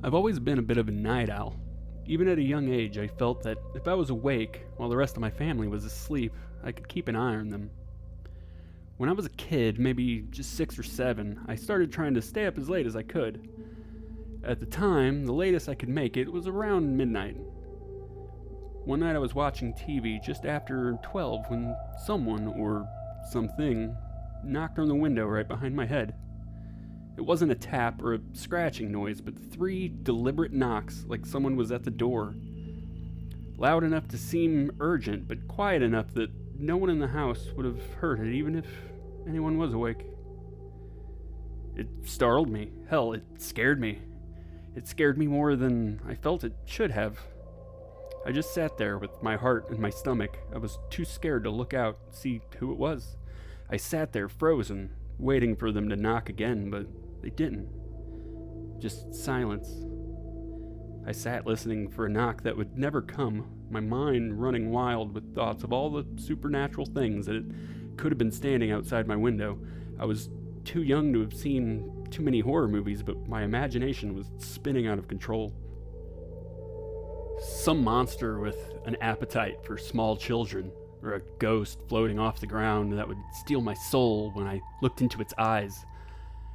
I've always been a bit of a night owl. Even at a young age, I felt that if I was awake while the rest of my family was asleep, I could keep an eye on them. When I was a kid, maybe just 6 or 7, I started trying to stay up as late as I could. At the time, the latest I could make it was around midnight. One night I was watching TV just after 12 when someone, or something, knocked on the window right behind my head. It wasn't a tap or a scratching noise, but 3 deliberate knocks like someone was at the door. Loud enough to seem urgent, but quiet enough that no one in the house would have heard it, even if anyone was awake. It startled me. Hell, it scared me. It scared me more than I felt it should have. I just sat there with my heart in my stomach. I was too scared to look out and see who it was. I sat there frozen, waiting for them to knock again, but they didn't. Just silence. I sat listening for a knock that would never come, my mind running wild with thoughts of all the supernatural things that could have been standing outside my window. I was too young to have seen too many horror movies, but my imagination was spinning out of control. Some monster with an appetite for small children, or a ghost floating off the ground that would steal my soul when I looked into its eyes.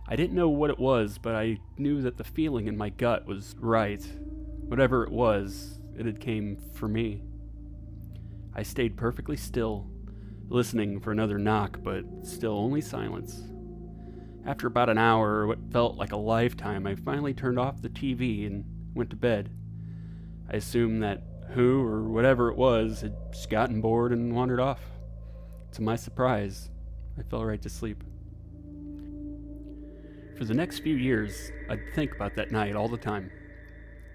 I didn't know what it was, but I knew that the feeling in my gut was right. Whatever it was, it had came for me. I stayed perfectly still, listening for another knock, but still only silence. After about an hour, or what felt like a lifetime, I finally turned off the TV and went to bed. I assumed that who or whatever it was had just gotten bored and wandered off. To my surprise, I fell right to sleep. For the next few years, I'd think about that night all the time,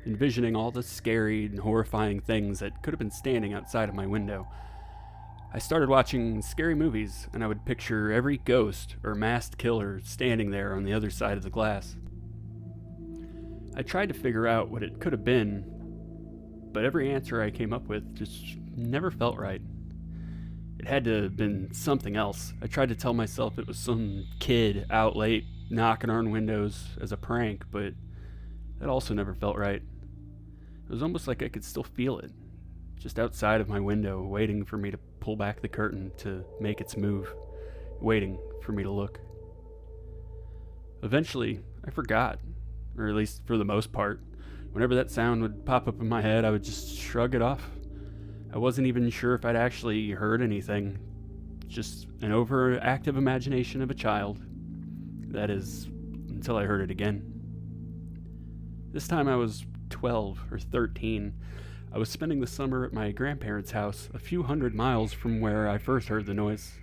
envisioning all the scary and horrifying things that could have been standing outside of my window. I started watching scary movies, and I would picture every ghost or masked killer standing there on the other side of the glass. I tried to figure out what it could have been, but every answer I came up with just never felt right. It had to have been something else. I tried to tell myself it was some kid out late knocking on windows as a prank, but that also never felt right. It was almost like I could still feel it, just outside of my window, waiting for me to pull back the curtain to make its move, waiting for me to look. Eventually, I forgot, or at least for the most part. Whenever that sound would pop up in my head, I would just shrug it off. I wasn't even sure if I'd actually heard anything. Just an overactive imagination of a child. That is, until I heard it again. This time I was 12 or 13. I was spending the summer at my grandparents' house, a few hundred miles from where I first heard the noise.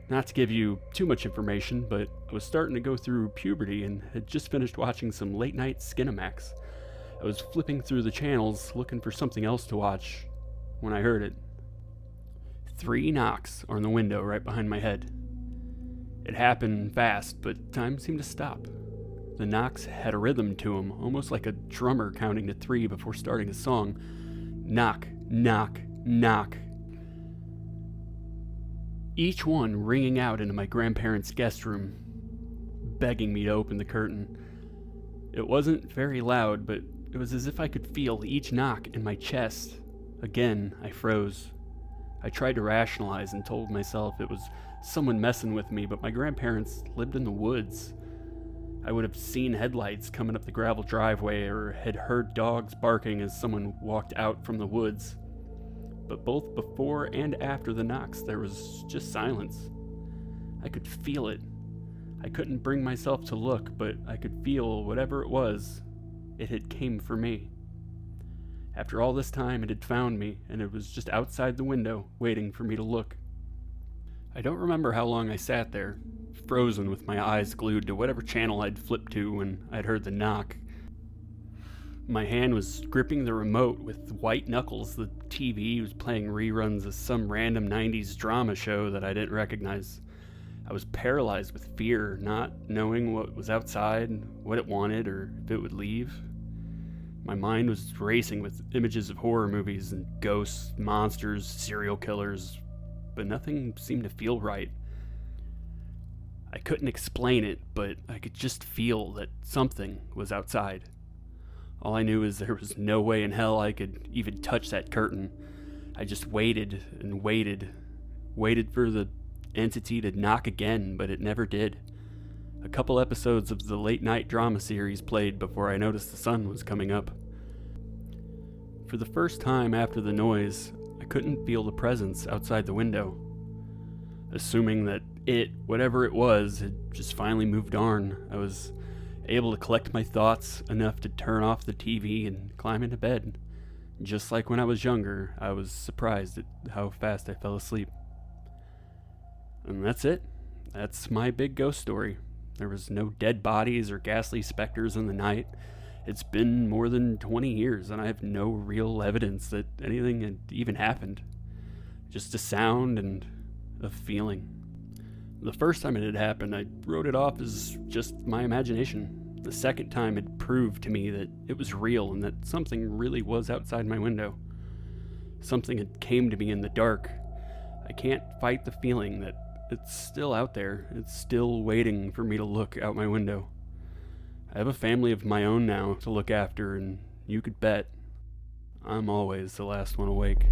Not to give you too much information, but I was starting to go through puberty and had just finished watching some late-night Skinamax. I was flipping through the channels looking for something else to watch when I heard it. 3 knocks on the window right behind my head. It happened fast, but time seemed to stop. The knocks had a rhythm to them, almost like a drummer counting to 3 before starting a song. Knock, knock, knock. Each one ringing out into my grandparents' guest room, begging me to open the curtain. It wasn't very loud, but it was as if I could feel each knock in my chest. Again, I froze. I tried to rationalize and told myself it was someone messing with me, but my grandparents lived in the woods. I would have seen headlights coming up the gravel driveway or had heard dogs barking as someone walked out from the woods. But both before and after the knocks, there was just silence. I could feel it. I couldn't bring myself to look, but I could feel whatever it was. It had came for me. After all this time, it had found me, and it was just outside the window, waiting for me to look. I don't remember how long I sat there, frozen with my eyes glued to whatever channel I'd flipped to when I'd heard the knock. My hand was gripping the remote with white knuckles. The TV was playing reruns of some random 90s drama show that I didn't recognize. I was paralyzed with fear, not knowing what was outside, what it wanted, or if it would leave. My mind was racing with images of horror movies and ghosts, monsters, serial killers, but nothing seemed to feel right. I couldn't explain it, but I could just feel that something was outside, All I knew is there was no way in hell I could even touch that curtain. I just waited and waited for the entity to knock again, but it never did. A couple episodes of the late night drama series played before I noticed the sun was coming up. For the first time after the noise, I couldn't feel the presence outside the window. Assuming that it, whatever it was, had just finally moved on, I was able to collect my thoughts enough to turn off the TV and climb into bed. Just like when I was younger, I was surprised at how fast I fell asleep. And that's it. That's my big ghost story. There was no dead bodies or ghastly specters in the night. It's been more than 20 years, and I have no real evidence that anything had even happened. Just a sound and a feeling. The first time it had happened, I wrote it off as just my imagination. The second time, it proved to me that it was real and that something really was outside my window. Something had came to me in the dark. I can't fight the feeling that it's still out there. It's still waiting for me to look out my window. I have a family of my own now to look after, and you could bet I'm always the last one awake.